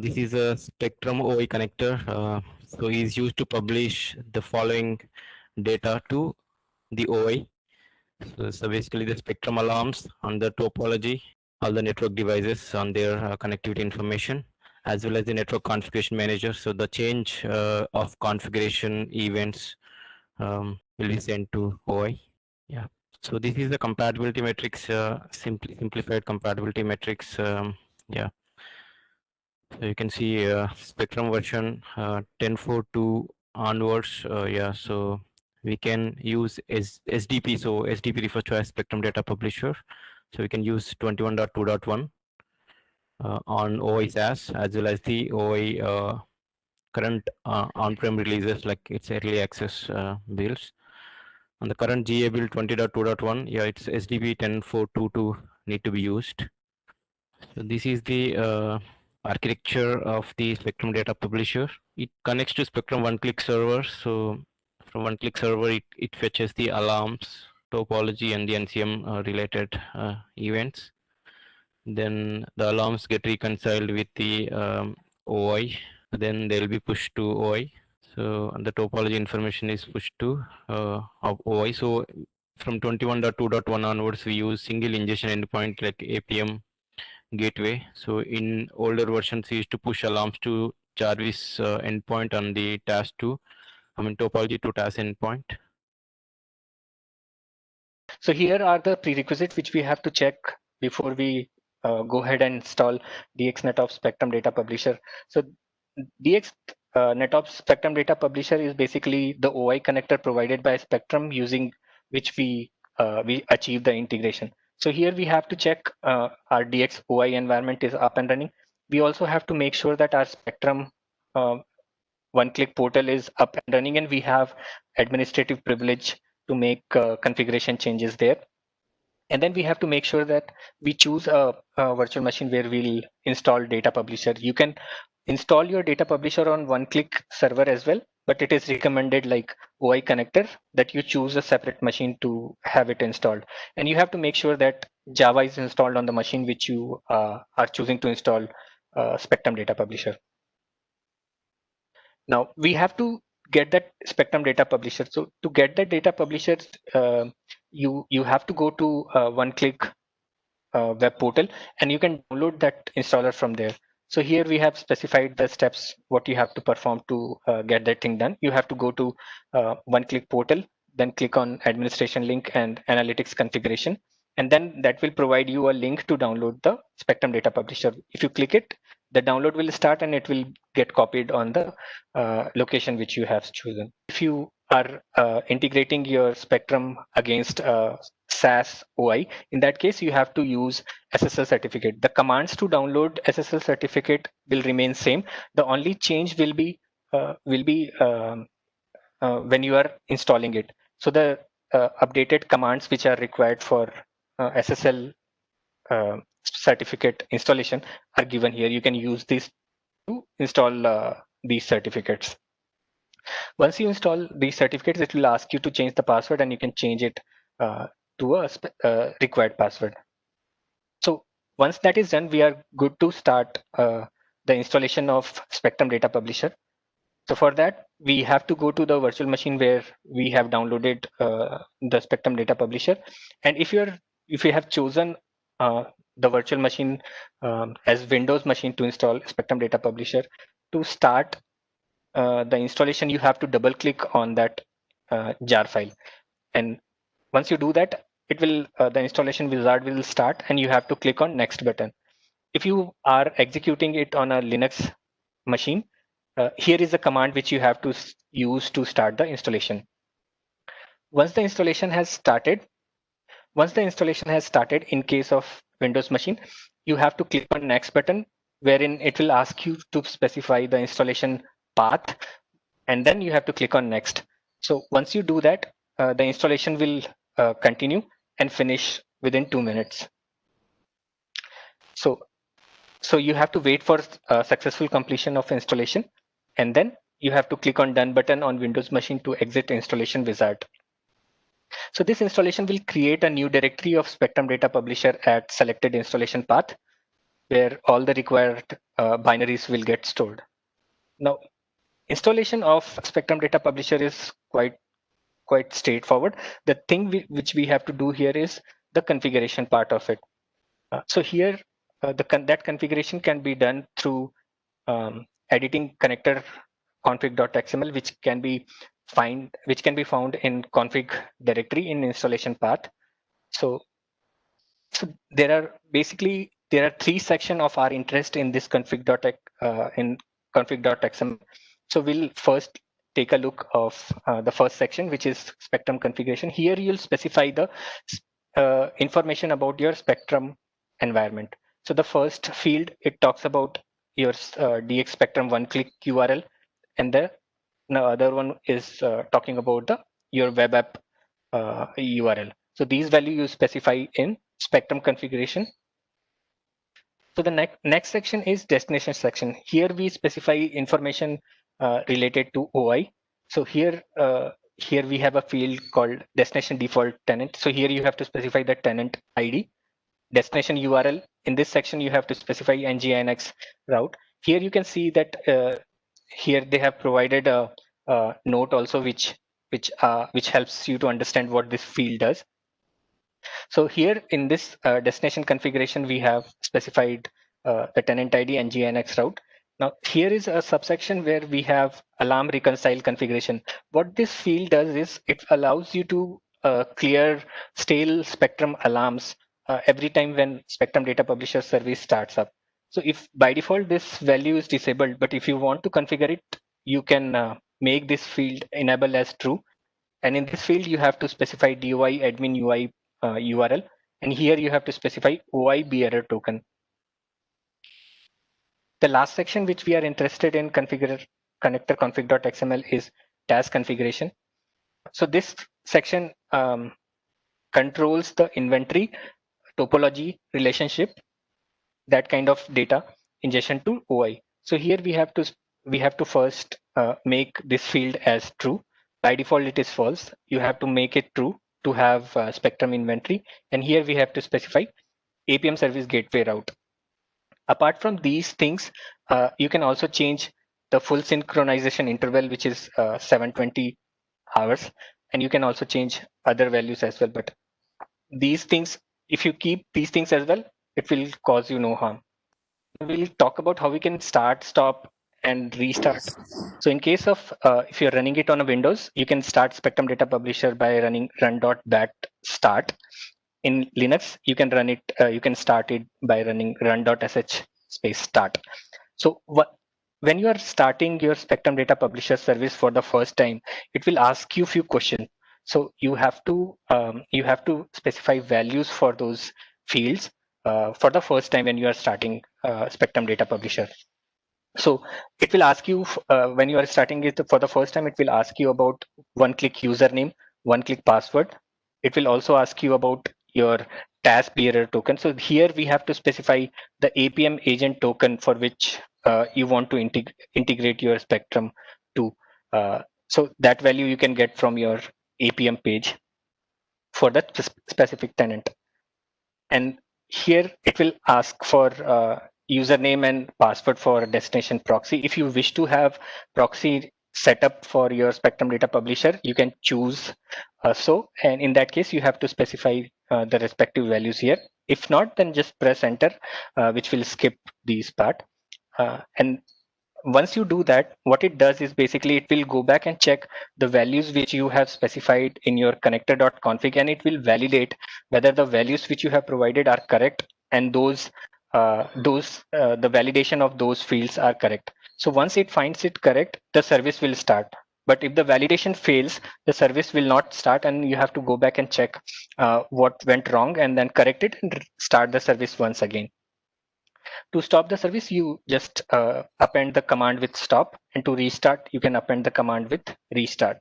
This is a Spectrum OI connector. So is used to publish the following data to the OI. So basically the Spectrum alarms on the topology, all the network devices on their connectivity information, as well as the network configuration manager. So the change of configuration events will be sent to OI. Yeah. So this is the compatibility matrix, simplified compatibility matrix. Yeah. So you can see Spectrum version 10.4.2 onwards. Yeah, so we can use SDP. So SDP refers to as Spectrum Data Publisher. So we can use 21.2.1 on OI SaaS as well as the OI current on-prem releases like its early access builds. On the current GA build 20.2.1, yeah, it's SDP 10.4.2.2 need to be used. So this is the architecture of the Spectrum Data Publisher. It connects to Spectrum one-click server. So from one-click server, it fetches the alarms, topology, and the NCM related events. Then the alarms get reconciled with the OI. Then they'll be pushed to OI. So the topology information is pushed to OI. So from 21.2.1 onwards, we use single ingestion endpoint like APM gateway. So in older versions, we used to push alarms to Jarvis endpoint on the TAS2, topology to TAS endpoint. So here are the prerequisites which we have to check before we go ahead and install DXNetOps Spectrum Data Publisher. So DX NetOps Spectrum Data Publisher is basically the OI connector provided by Spectrum using which we achieve the integration. So here we have to check our DX OI environment is up and running. We also have to make sure that our Spectrum one-click portal is up and running and we have administrative privilege to make configuration changes there. And then we have to make sure that we choose a virtual machine where we'll install data publisher. You can install your data publisher on one-click server as well, but it is recommended like OI connector that you choose a separate machine to have it installed. And you have to make sure that Java is installed on the machine which you are choosing to install Spectrum Data Publisher. Now we have to get that Spectrum Data Publisher. So to get that data publisher, you have to go to one-click web portal and you can download that installer from there. So here we have specified the steps what you have to perform to get that thing done. You have to go to one-click portal, then click on administration link and analytics configuration, and then that will provide you a link to download the Spectrum Data Publisher. If you click it, the download will start and it will get copied on the location which you have chosen. If you are integrating your Spectrum against SaaS OI, in that case, you have to use SSL certificate. The commands to download SSL certificate will remain same. The only change will be when you are installing it. So the updated commands which are required for SSL certificate installation are given here. You can use this to install these certificates. Once you install these certificates, it will ask you to change the password and you can change it to a required password. So once that is done, we are good to start the installation of Spectrum Data Publisher. So for that, we have to go to the virtual machine where we have downloaded the Spectrum Data Publisher. And if you have chosen the virtual machine as Windows machine to install Spectrum Data Publisher, to start the installation, you have to double click on that jar file. And once you do that, it will the installation wizard will start and you have to click on next button. If you are executing it on a Linux machine, here is a command which you have to use to start the installation. Once the installation has started, in case of Windows machine, you have to click on next button, wherein it will ask you to specify the installation path, and then you have to click on next. So once you do that, the installation will continue and finish within 2 minutes. So you have to wait for successful completion of installation, and then you have to click on done button on Windows machine to exit installation wizard. So this installation will create a new directory of Spectrum Data Publisher at selected installation path. where all the required binaries will get stored. Now, installation of Spectrum Data Publisher is quite straightforward. The thing which we have to do here is the configuration part of it. So here, that configuration can be done through editing connector config.xml, which can be found in config directory in installation path. So there are three sections of our interest in this config.xml. So we'll first take a look of the first section, which is Spectrum configuration. Here you'll specify the information about your Spectrum environment. So the first field, it talks about your DX Spectrum one-click URL, and the other one is talking about your web app URL. So these values you specify in Spectrum configuration. So the next section is destination section. Here we specify information related to OI. So here we have a field called destination default tenant. So here you have to specify the tenant ID, destination URL. In this section you have to specify nginx route. Here you can see that here they have provided a note also which helps you to understand what this field does. So here in this destination configuration, we have specified the tenant ID and nginx route. Now here is a subsection where we have alarm reconcile configuration. What this field does is it allows you to clear stale Spectrum alarms every time when Spectrum Data Publisher service starts up. So if by default this value is disabled, but if you want to configure it, you can make this field enable as true. And in this field, you have to specify DOI admin UI URL. And here you have to specify OI bearer token. The last section which we are interested in connector config.xml is task configuration. So this section controls the inventory, topology, relationship, that kind of data ingestion to OI. So here we have to first make this field as true. By default, it is false. You have to make it true to have Spectrum inventory. And here we have to specify APM service gateway route. Apart from these things, you can also change the full synchronization interval, which is 720 hours. And you can also change other values as well. But these things, if you keep these things as well, it will cause you no harm. We'll talk about how we can start, stop, and restart. So in case of if you're running it on a Windows, you can start Spectrum Data Publisher by running run.bat start. In Linux, you can run it. You can start it by running run.sh space start. So when you are starting your Spectrum Data Publisher service for the first time, it will ask you a few questions. So you have to specify values for those fields for the first time when you are starting Spectrum Data Publisher. So it will ask you when you are starting it for the first time, it will ask you about one-click username, one-click password. It will also ask you about your task bearer token. So here we have to specify the APM agent token for which you want to integrate your Spectrum to. So that value you can get from your APM page for that specific tenant. And here it will ask for username and password for destination proxy. If you wish to have proxy set up for your Spectrum Data Publisher, you can choose and in that case, you have to specify the respective values here. If not, then just press enter, which will skip these part. And once you do that, what it does is basically it will go back and check the values which you have specified in your connector.config, and it will validate whether the values which you have provided are correct, and the validation of those fields are correct. So once it finds it correct, the service will start. But if the validation fails, the service will not start, and you have to go back and check what went wrong and then correct it and start the service once again. To stop the service, you just append the command with stop, and to restart, you can append the command with restart.